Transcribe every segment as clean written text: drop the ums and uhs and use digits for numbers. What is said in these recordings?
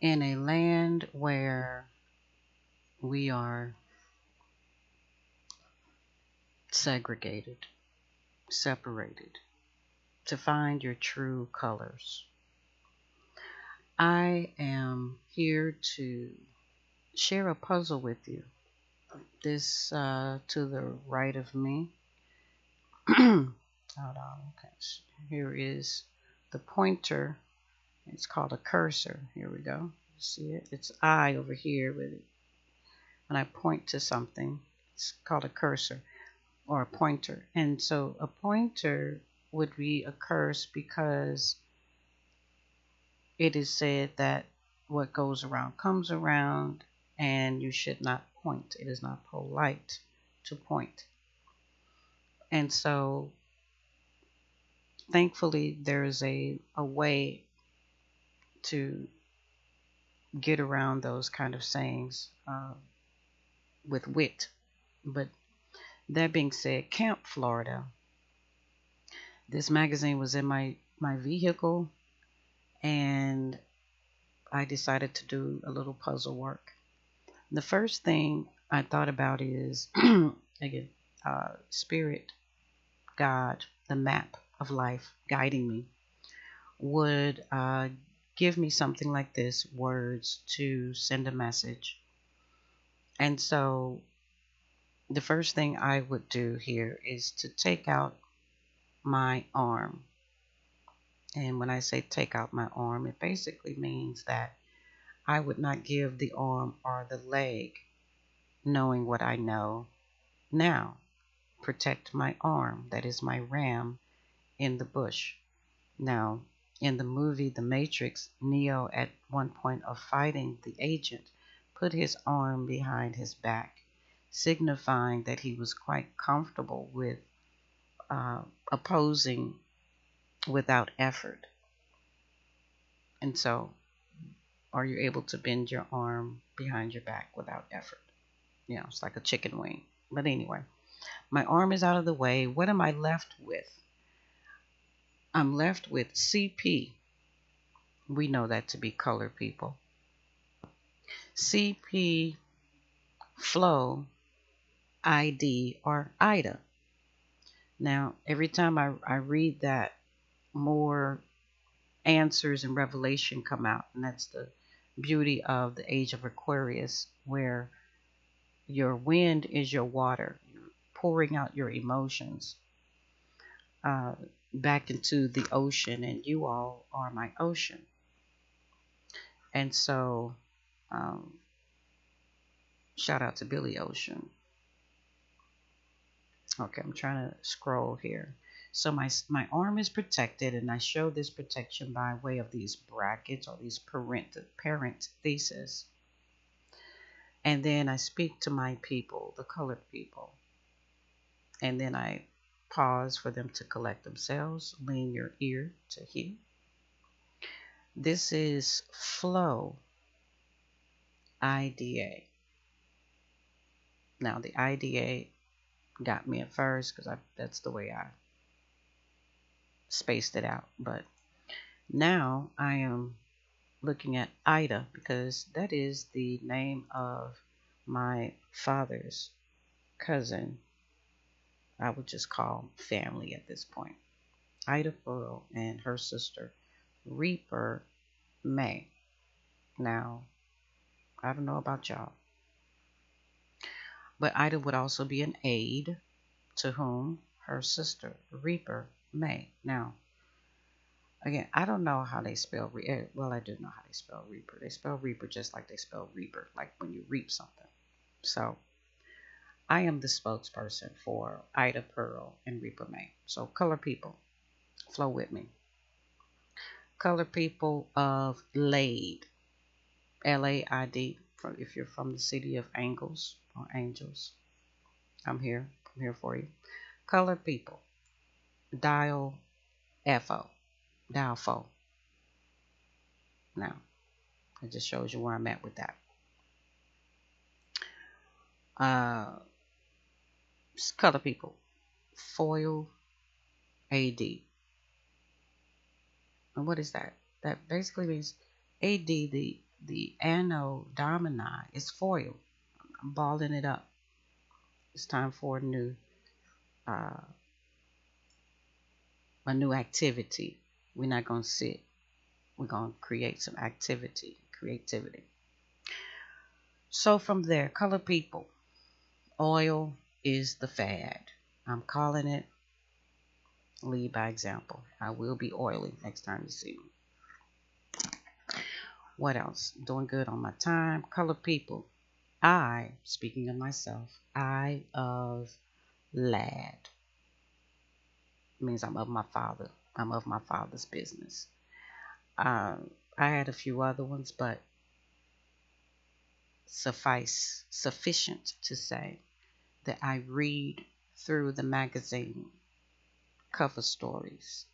in a land where we are segregated, separated, to find your true colors. I am here to share a puzzle with you. This to the right of me. Hold on. Okay. Here is the pointer. It's called a cursor. Here we go. See it? It's I over here with it. When I point to something, it's called a cursor or a pointer. And so a pointer would be a curse because it is said that what goes around comes around, and you should not point. It is not polite to point. And so thankfully there is a way to get around those kind of sayings with wit. But that being said, Camp Florida. This magazine was in my vehicle, and I decided to do a little puzzle work. The first thing I thought about is again, spirit, God, the map of life guiding me would give me something like this, words to send a message. And so the first thing I would do here is to take out my arm. And when I say take out my arm, it basically means that I would not give the arm or the leg, knowing what I know now. Protect my arm, that is my ram in the bush. Now, in the movie The Matrix, Neo, at one point of fighting the agent, put his arm behind his back, signifying that he was quite comfortable with opposing without effort. And so, are you able to bend your arm behind your back without effort? It's like a chicken wing. But anyway, my arm is out of the way. What am I left with? I'm left with CP. We know that to be color people. CP, flow, ID, or Ida. Now, every time I read that, more answers and revelation come out. And that's the beauty of the age of Aquarius, where your wind is your water. You're pouring out your emotions back into the ocean, and you all are my ocean. And so, shout out to Billy Ocean. Okay, I'm trying to scroll here. So my arm is protected, and I show this protection by way of these brackets or these parentheses. And then I speak to my people, the colored people. And then I pause for them to collect themselves. Lean your ear to hear. This is flow, IDA. Now the IDA got me at first because that's the way I spaced it out. But now I am looking at Ida because that is the name of my father's cousin. I would just call family at this point. Ida Pearl and her sister Reaper May. Now, I don't know about y'all, but Ida would also be an aide to whom her sister Reaper May. Now, again, I don't know how they spell well, I do know how they spell Reaper. They spell Reaper just like they spell Reaper, like when you reap something. So I am the spokesperson for Ida Pearl and Reaper May. So color people, flow with me. Color people of Laid, LAID. If you're from the city of Angles or Angels, I'm here. I'm here for you. Color people, dial FO, dial FO. Now, it just shows you where I'm at with that. Color people, foil AD. And what is that? That basically means AD, the the anno domini is foil. I'm balling it up. It's time for uh, a new activity. We're not gonna sit. We're gonna create some activity, creativity. So from there, color people, oil is the fad. I'm calling it. Lead by example. I will be oily next time you see me. What else? Doing good on my time. Color people. I, speaking of myself, I of lad. Means I'm of my father. I'm of my father's business. I had a few other ones, but sufficient to say that I read through the magazine cover stories.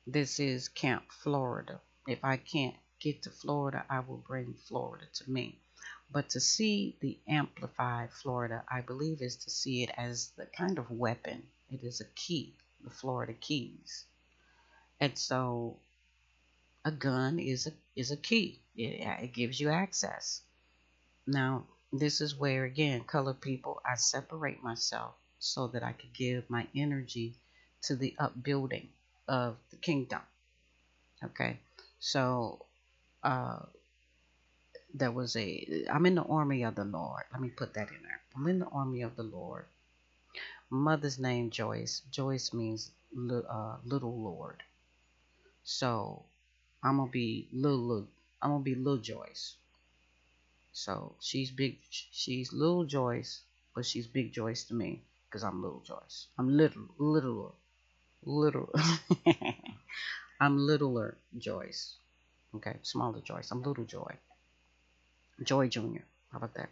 This is Camp Florida. If I can't get to Florida, I will bring Florida to me. But to see the amplified Florida, I believe, is to see it as the kind of weapon. It is a key, the Florida keys. And so a gun is a key. It gives you access. Now, this is where, again, colored people, I separate myself so that I could give my energy to the upbuilding of the kingdom. Okay, so uh, I'm in the army of the Lord. Let me put that in there. I'm in the army of the Lord. Mother's name Joyce. Joyce means little Lord. So I'm gonna be little Joyce. So she's big. She's little Joyce, but she's big Joyce to me because I'm little Joyce. I'm little. I'm littler Joyce. Okay, smaller Joyce. I'm little Joy. Joy Junior. How about that?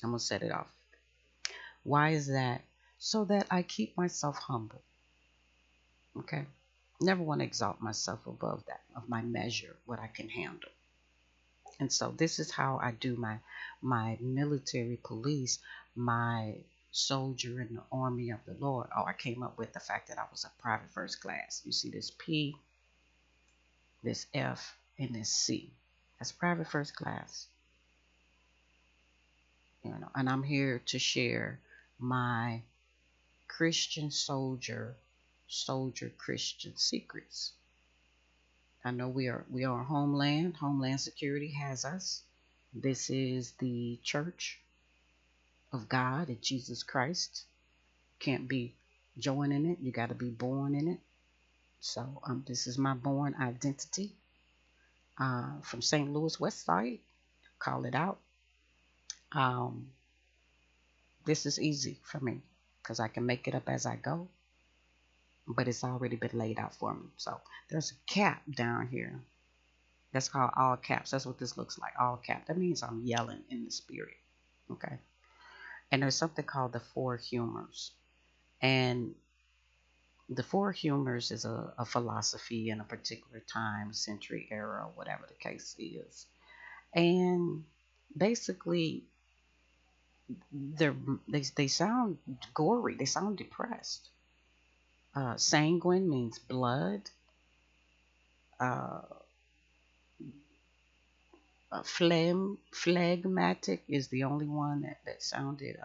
I'm gonna set it off. Why is that? So that I keep myself humble. Okay. Never want to exalt myself above that of my measure, what I can handle. And so this is how I do my military police, my soldier in the army of the Lord. Oh, I came up with the fact that I was a private first class. You see this P, this F, and this C. That's private first class. And I'm here to share my Christian soldier Christian secrets. I know we are homeland. Homeland Security has us. This is the church of God and Jesus Christ. Can't be joining it. You got to be born in it. So this is my born identity. From St. Louis West Side. Call it out. Um, this is easy for me because I can make it up as I go. But it's already been laid out for me. So there's a cap down here. That's called all caps. That's what this looks like. All cap. That means I'm yelling in the spirit. Okay. And there's something called the four humors. And the four humors is a philosophy in a particular time, century, era, whatever the case is. And basically, they sound gory. They sound depressed. Sanguine means blood. Uh, phlegmatic is the only one that sounded.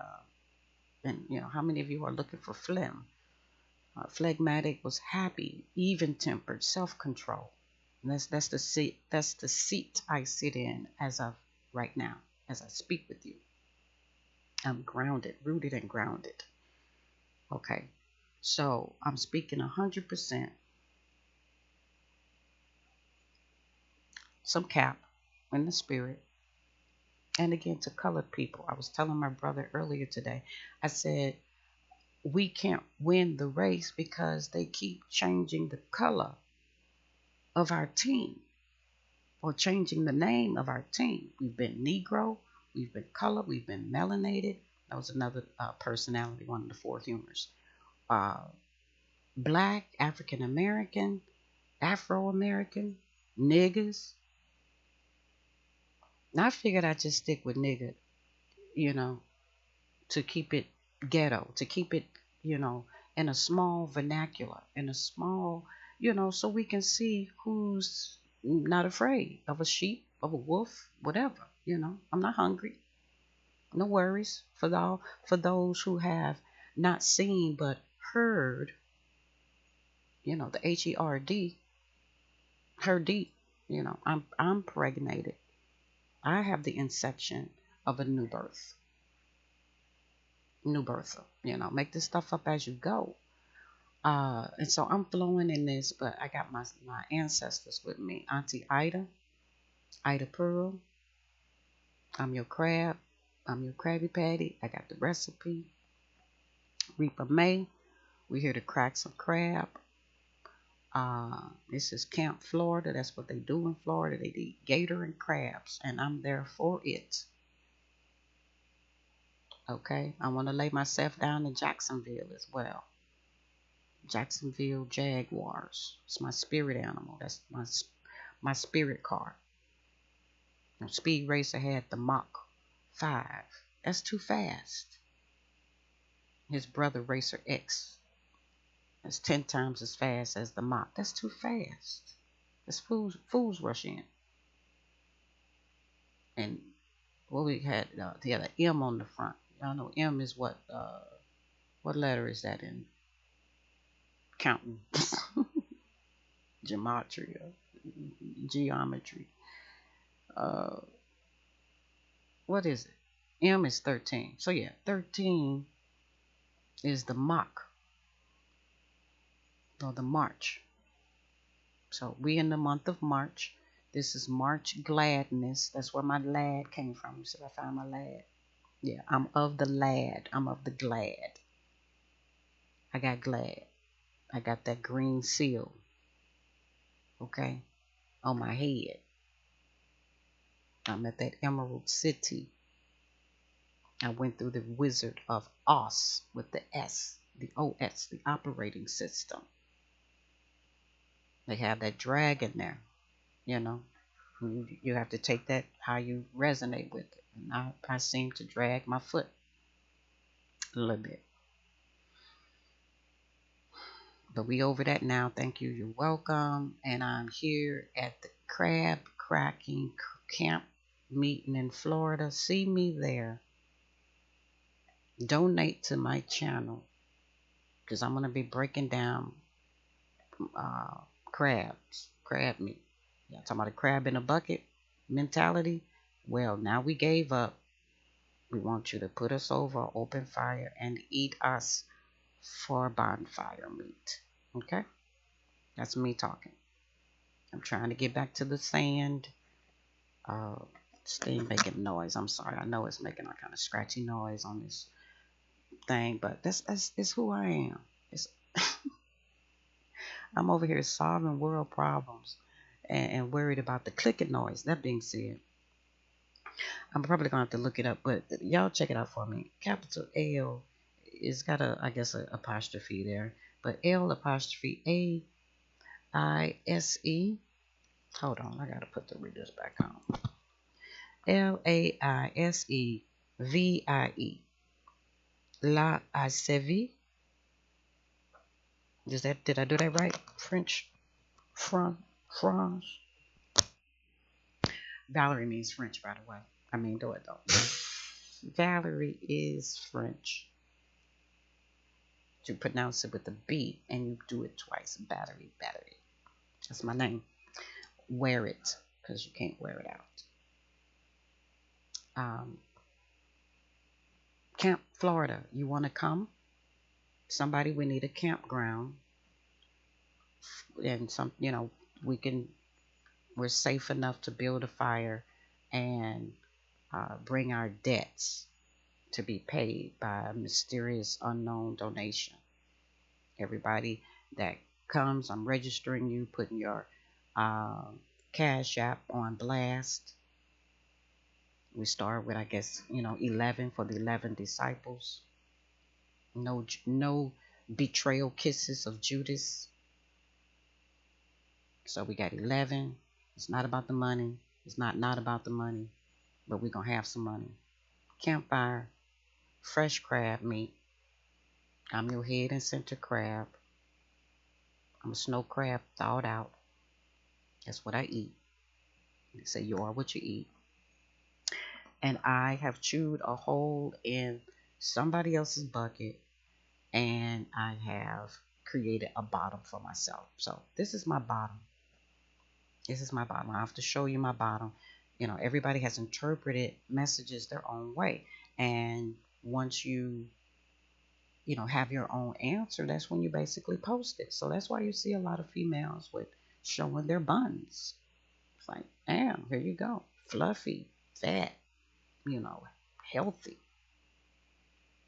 And how many of you are looking for phlegm? Phlegmatic was happy, even-tempered, self-control. And that's the seat I sit in as of right now, as I speak with you. I'm grounded, rooted and grounded. Okay, so I'm speaking 100%. Some cap in the spirit. And again, to colored people, I was telling my brother earlier today, I said, we can't win the race because they keep changing the color of our team or changing the name of our team. We've been Negro, we've been colored, we've been melanated. That was another personality, one of the four humors. Uh, Black, African American, Afro American, niggas. Now I figured I'd just stick with nigga, you know, to keep it ghetto, to keep it, in a small vernacular, in a small, so we can see who's not afraid of a sheep, of a wolf, whatever. I'm not hungry. No worries for those who have not seen but heard. The Herd, herd deep. I'm pregnated. I have the inception of a new birth, new birther. Make this stuff up as you go. And so I'm flowing in this, but I got my ancestors with me. Auntie Ida Pearl. I'm your crab. I'm your Krabby Patty. I got the recipe. Reaper May. We're here to crack some crab. This is Camp Florida. That's what they do in Florida. They eat gator and crabs, and I'm there for it. Okay, I want to lay myself down in Jacksonville as well. Jacksonville Jaguars. It's my spirit animal. That's my spirit car. Speed Racer had the Mach 5. That's too fast. His brother Racer X is 10 times as fast as the Mach. That's too fast. That's fools rush in. And what we had, they had an M on the front. Y'all know M is what letter is that in counting? Gematria, geometry. What is it? M is 13. So yeah, 13 is the Mach, or the March. So we in the month of March. This is March gladness. That's where my lad came from. You said I found my lad. Yeah, I'm of the lad. I'm of the glad. I got glad. I got that green seal. Okay, on my head. I'm at that Emerald City. I went through the Wizard of Oz with the S, the OS, the operating system. They have that dragon there, You have to take that how you resonate with it. And I seem to drag my foot a little bit. But we over that now. Thank you. You're welcome. And I'm here at the crab cracking camp meeting in Florida. See me there. Donate to my channel because I'm going to be breaking down crab meat. Yeah, talking about a crab in a bucket mentality. Well, now we gave up. We want you to put us over open fire and eat us for bonfire meat. Okay? That's me talking. I'm trying to get back to the sand. This thing making noise. I'm sorry. I know it's making a kind of scratchy noise on this thing, but that's who I am. I'm over here solving world problems and worried about the clicking noise. That being said, I'm probably gonna have to look it up, but y'all check it out for me. Capital L is got a apostrophe there, but L apostrophe AISE. Hold on, I gotta put the readers back on. LAISEVIE. La Isevi. Did I do that right? French. France. Valerie means French, by the way. I mean, do it though. Valerie is French. You pronounce it with a B and you do it twice. Battery. That's my name. Wear it, because you can't wear it out. Camp Florida. You want to come? Somebody, we need a campground. And we're safe enough to build a fire and bring our debts to be paid by a mysterious unknown donation. Everybody that comes, I'm registering you, putting your Cash App on blast. We start with, 11 for the 11 disciples. No betrayal kisses of Judas. So we got 11. It's not about the money. It's not about the money, but we're going to have some money. Campfire, fresh crab meat. I'm your head and center crab. I'm a snow crab thawed out. That's what I eat. They say you are what you eat. And I have chewed a hole in somebody else's bucket, and I have created a bottom for myself. So this is my bottom. This is my bottom. I have to show you my bottom. You know, everybody has interpreted messages their own way. And once you know, have your own answer, that's when you basically post it. So that's why you see a lot of females with showing their buns. It's like, damn, here you go. Fluffy, fat, you know, healthy.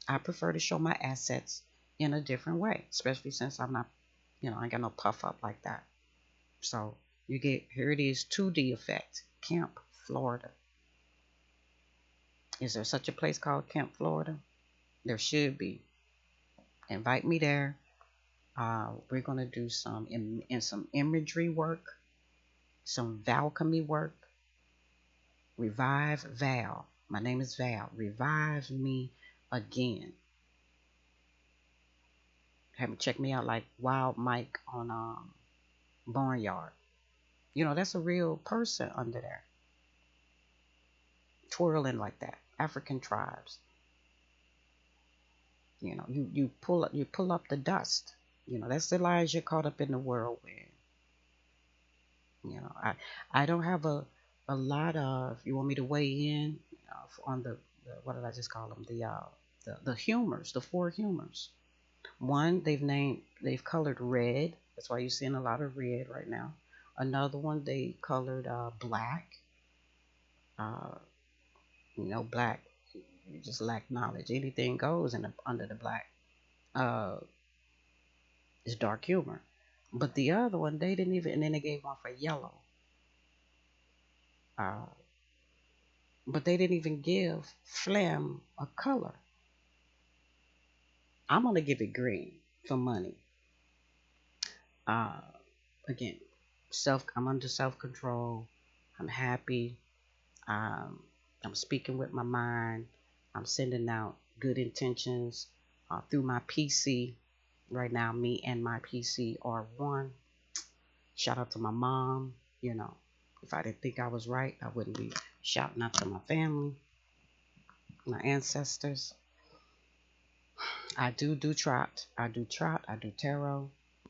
I prefer to show my assets in a different way, especially since I'm not, you know, I ain't got no puff up like that. So you get, here it is, 2D effect, Camp, Florida. Is there such a place called Camp, Florida? There should be. Invite me there. We're going to do some imagery work, some alchemy work. Revive Val. My name is Val. Revive me again. Have me check me out like Wild Mike on Barnyard. You know, that's a real person under there. Twirling like that. African tribes. You know, you pull up the dust. You know, that's Elijah caught up in the whirlwind. You know, I don't have a lot of. You want me to weigh in on the what did I just call them? The humors, the four humors. One they've colored red. That's why you're seeing a lot of red right now. Another one they colored black. Uh, you know, black. You just lack knowledge. Anything goes under the black. Uh, it's dark humor. But the other one they didn't even. And then they gave one for yellow. Uh, but they didn't even give phlegm a color. I'm gonna give it green for money. Uh, again, I'm under self control. I'm happy. Um, I'm speaking with my mind. I'm sending out good intentions through my PC. Right now, me and my PC are one. Shout out to my mom. You know, if I didn't think I was right, I wouldn't be shouting out to my family, my ancestors. I do trot. I do trot. I do tarot.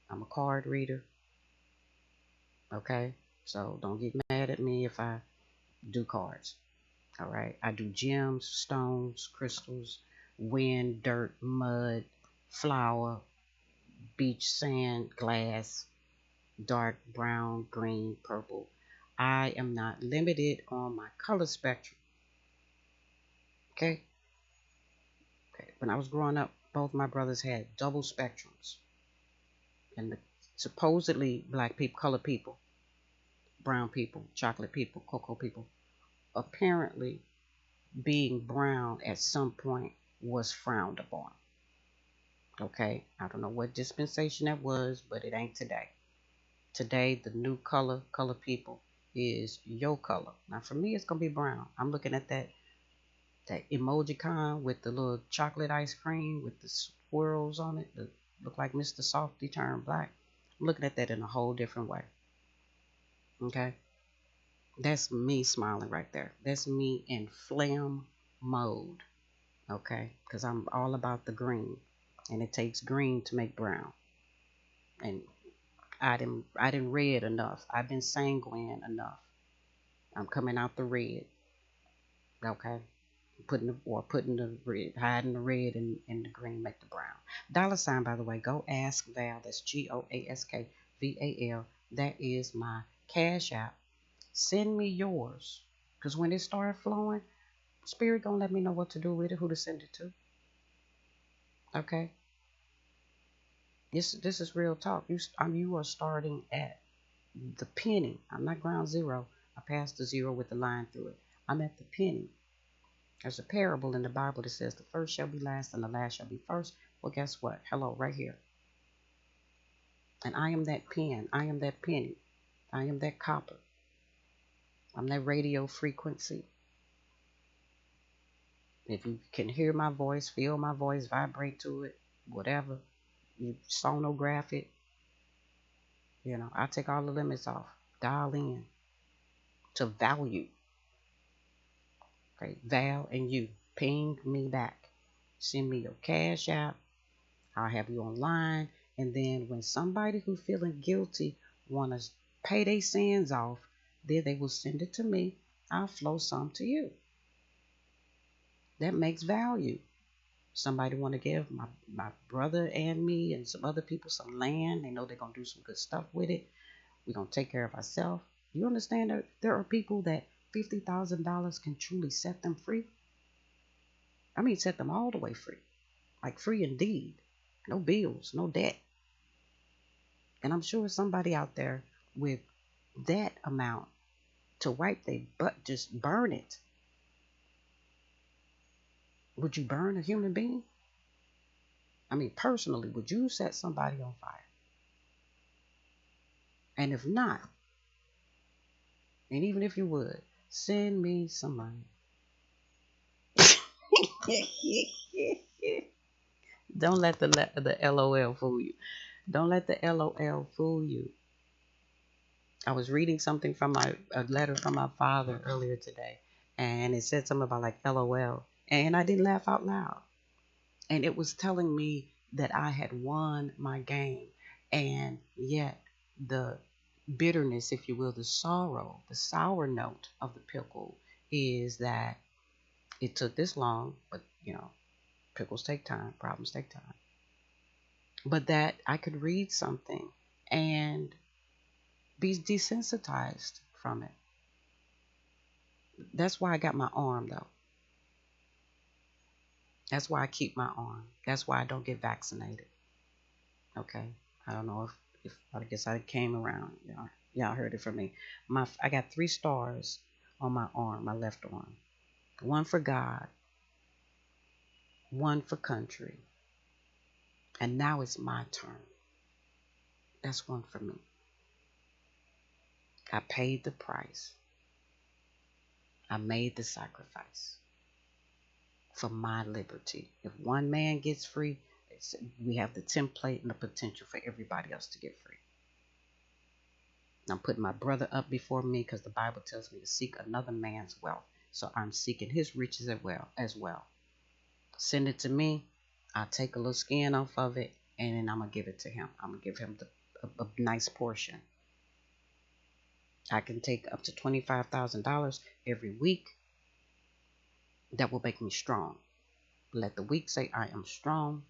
I'm a card reader. Okay, so don't get mad at me if I do cards. All right, I do gems, stones, crystals, wind, dirt, mud, flour, beach sand, glass, dark brown, green, purple. I am not limited on my color spectrum. Okay. Okay. When I was growing up, both my brothers had double spectrums, and supposedly black people, color people, brown people, chocolate people, cocoa people. Apparently, being brown at some point was frowned upon. Okay, I don't know what dispensation that was, but it ain't today. Today, the new color people is your color. Now, for me, it's gonna be brown. I'm looking at that emoji con with the little chocolate ice cream with the swirls on it that look like Mr. Softy turned black. I'm looking at that in a whole different way. Okay, that's me smiling right there. That's me in phlegm mode. Okay, because I'm all about the green, and it takes green to make brown. And I didn't read enough. I've been sanguine enough. I'm coming out the red. Okay, putting the red, hiding the red and the green, make the brown. Dollar sign, by the way. Go ask Val. That's GoAskVal. That is my Cash App. Send me yours, because when it started flowing, Spirit gonna let me know what to do with it, who to send it to. Okay. This is real talk. You are starting at the penny. I'm not ground zero. I passed the zero with the line through it. I'm at the penny. There's a parable in the Bible that says the first shall be last and the last shall be first. Well, guess what? Hello, right here. And I am that pen. I am that penny. I am that copper. I'm that radio frequency. If you can hear my voice, feel my voice, vibrate to it, whatever, you sonograph it, you know, I take all the limits off. dial in to value. Okay, Val and you, ping me back. Send me your cash app. I'll have you online. And then when somebody who's feeling guilty want to pay their sins off, then they will send it to me. I'll flow some to you. That makes value. Somebody want to give my brother and me and some other people some land. They know they're going to do some good stuff with it. We're going to take care of ourselves. You understand that there are people that $50,000 can truly set them free? I mean, set them all the way free. Like free indeed. No bills, no debt. And I'm sure somebody out there with that amount to wipe their butt, just burn it. Would you burn a human being? I mean, personally, would you set somebody on fire? And if not, and even if you would, send me some money. Don't let the LOL fool you. Don't let the LOL fool you. I was reading something from a letter from my father earlier today, and it said something about like LOL, and I didn't laugh out loud. And it was telling me that I had won my game, and yet the bitterness, if you will, the sorrow, the sour note of the pickle is that it took this long, but pickles take time, problems take time. But that I could read something and be desensitized from it. That's why I got my arm, though. That's why I keep my arm. That's why I don't get vaccinated. Okay? I don't know if I guess I came around. Y'all heard it from me. I got 3 stars on my arm, my left arm. One for God, one for country. And now it's my turn. That's one for me. I paid the price. I made the sacrifice for my liberty. If one man gets free, we have the template and the potential for everybody else to get free. I'm putting my brother up before me because the Bible tells me to seek another man's wealth. So I'm seeking his riches as well. Send it to me. I'll take a little skin off of it, and then I'm going to give it to him. I'm going to give him a nice portion. I can take up to $25,000 every week. That will make me strong. Let the weak say, I am strong.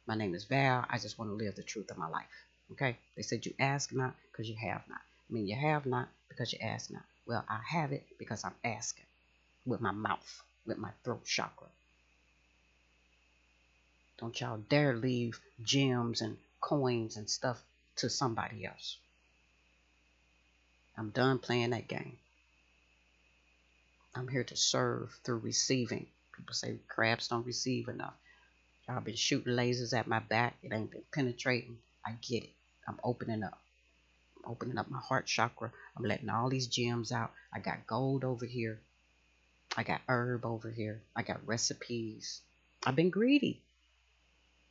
My name is Val. I just want to live the truth of my life. Okay? They said you ask not because you have not. I mean, you have not because you ask not. Well, I have it because I'm asking with my mouth, with my throat chakra. Don't y'all dare leave gems and coins and stuff to somebody else. I'm done playing that game. I'm here to serve through receiving. People say crabs don't receive enough. Y'all been shooting lasers at my back. It ain't been penetrating. I get it. I'm opening up. I'm opening up my heart chakra. I'm letting all these gems out. I got gold over here. I got herb over here. I got recipes. I've been greedy.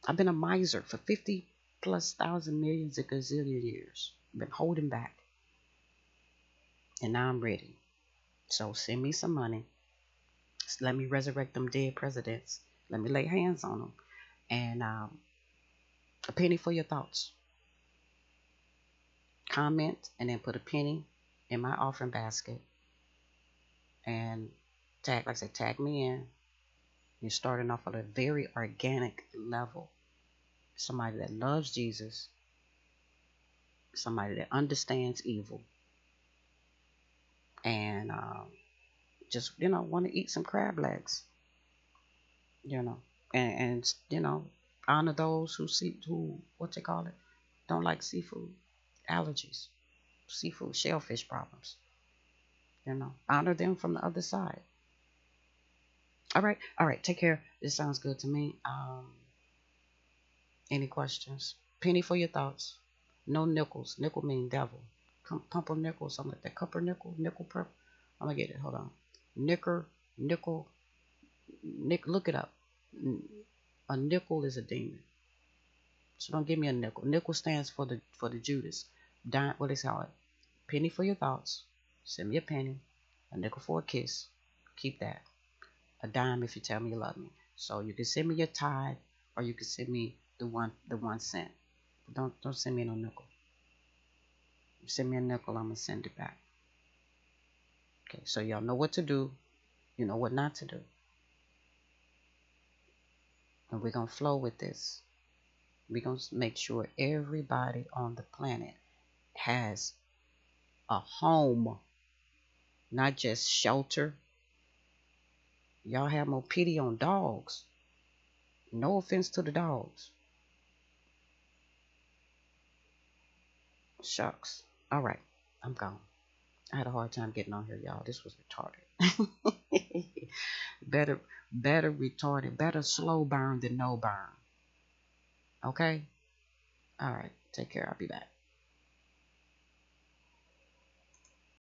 I've been a miser for 50 plus thousand millions and gazillion years. I've been holding back. And now I'm ready. So send me some money. Let me resurrect them dead presidents. Let me lay hands on them. And a penny for your thoughts. Comment and then put a penny in my offering basket. And tag me in. You're starting off at a very organic level. Somebody that loves Jesus. Somebody that understands evil. And just, want to eat some crab legs. And honor those who what they call it, don't like seafood, allergies, seafood, shellfish problems. Honor them from the other side. All right, take care. This sounds good to me. Any questions? Penny for your thoughts. No nickels. Nickel mean devil. Pumpernickel, something like that. Cuppernickel, nickel purple. I'm gonna get it. Hold on. Nickel. Look it up. A nickel is a demon. So don't give me a nickel. Nickel stands for the Judas. What is it? Penny for your thoughts. Send me a penny. A nickel for a kiss. Keep that. A dime if you tell me you love me. So you can send me your tithe, or you can send me the 1 cent. Don't send me no nickel. Send me a nickel, I'm gonna send it back. Okay, so y'all know what to do. You know what not to do. And we're gonna flow with this. We're gonna make sure everybody on the planet has a home, not just shelter. Y'all have more pity on dogs. No offense to the dogs. Shucks. All right, I'm gone. I had a hard time getting on here, y'all. This was retarded. better, better retarded. Better slow burn than no burn. Okay? All right. Take care. I'll be back.